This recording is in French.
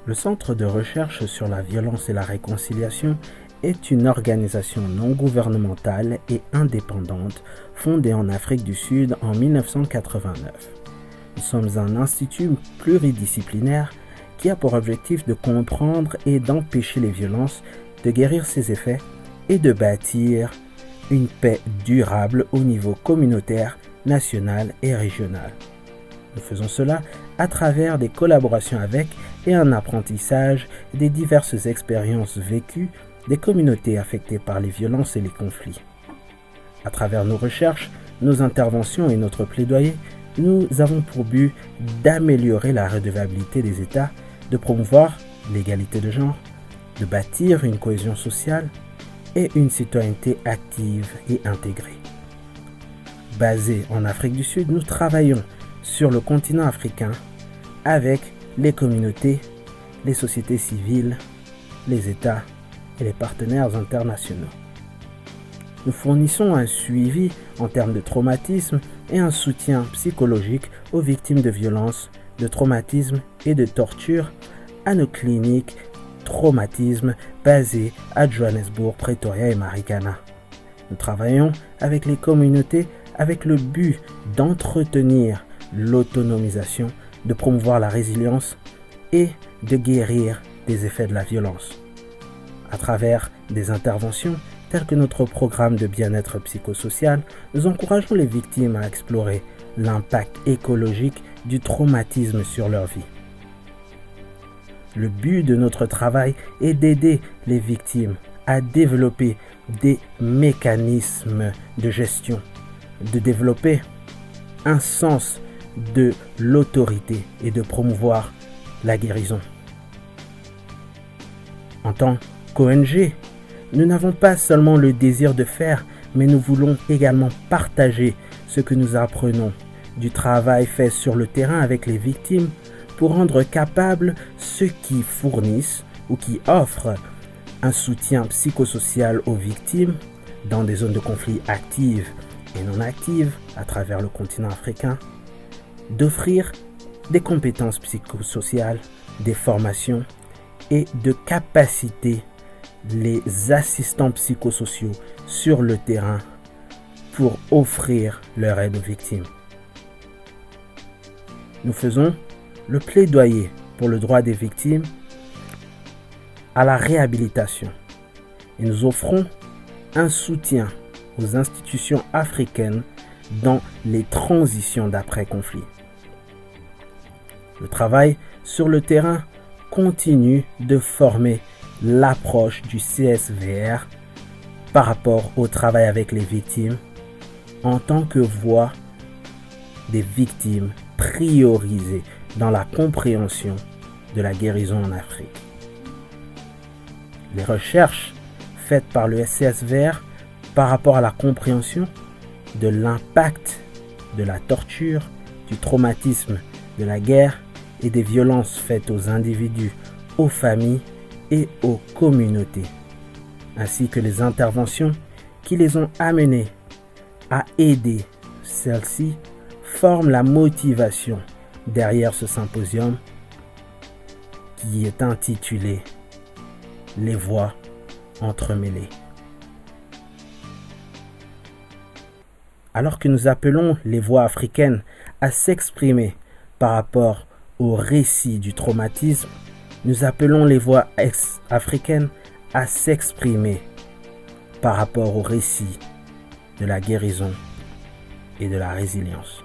Le Centre de recherche sur la violence et la réconciliation est une organisation non gouvernementale et indépendante fondée en Afrique du Sud en 1989. Nous sommes un institut pluridisciplinaire qui a pour objectif de comprendre et d'empêcher les violences, de guérir ses effets et de bâtir une paix durable au niveau communautaire, national et régional. Nous faisons cela à travers des collaborations avec et un apprentissage des diverses expériences vécues des communautés affectées par les violences et les conflits. À travers nos recherches, nos interventions et notre plaidoyer, nous avons pour but d'améliorer la redevabilité des États, de promouvoir l'égalité de genre, de bâtir une cohésion sociale et une citoyenneté active et intégrée. Basés en Afrique du Sud, nous travaillons sur le continent africain avec les communautés, les sociétés civiles, les États et les partenaires internationaux. Nous fournissons un suivi en termes de traumatisme et un soutien psychologique aux victimes de violences, de traumatisme et de torture à nos cliniques traumatisme basées à Johannesburg, Pretoria et Marikana. Nous travaillons avec les communautés avec le but d'entretenir l'autonomisation, de promouvoir la résilience et de guérir des effets de la violence. À travers des interventions telles que notre programme de bien-être psychosocial, nous encourageons les victimes à explorer l'impact écologique du traumatisme sur leur vie. Le but de notre travail est d'aider les victimes à développer des mécanismes de gestion, de développer un sens de l'autorité et de promouvoir la guérison. En tant qu'ONG, nous n'avons pas seulement le désir de faire, mais nous voulons également partager ce que nous apprenons du travail fait sur le terrain avec les victimes pour rendre capables ceux qui fournissent ou qui offrent un soutien psychosocial aux victimes dans des zones de conflit actives et non actives à travers le continent africain, d'offrir des compétences psychosociales, des formations et de capaciter les assistants psychosociaux sur le terrain pour offrir leur aide aux victimes. Nous faisons le plaidoyer pour le droit des victimes à la réhabilitation et nous offrons un soutien aux institutions africaines dans les transitions d'après-conflit. Le travail sur le terrain continue de former l'approche du CSVR par rapport au travail avec les victimes en tant que voix des victimes priorisées dans la compréhension de la guérison en Afrique. Les recherches faites par le CSVR par rapport à la compréhension de l'impact de la torture, du traumatisme, de la guerre et des violences faites aux individus, aux familles et aux communautés, ainsi que les interventions qui les ont amenés à aider celles-ci, forment la motivation derrière ce symposium qui est intitulé « Les voix entremêlées ». Alors que nous appelons les voix africaines à s'exprimer par rapport au récit du traumatisme, nous appelons les voix africaines à s'exprimer par rapport au récit de la guérison et de la résilience.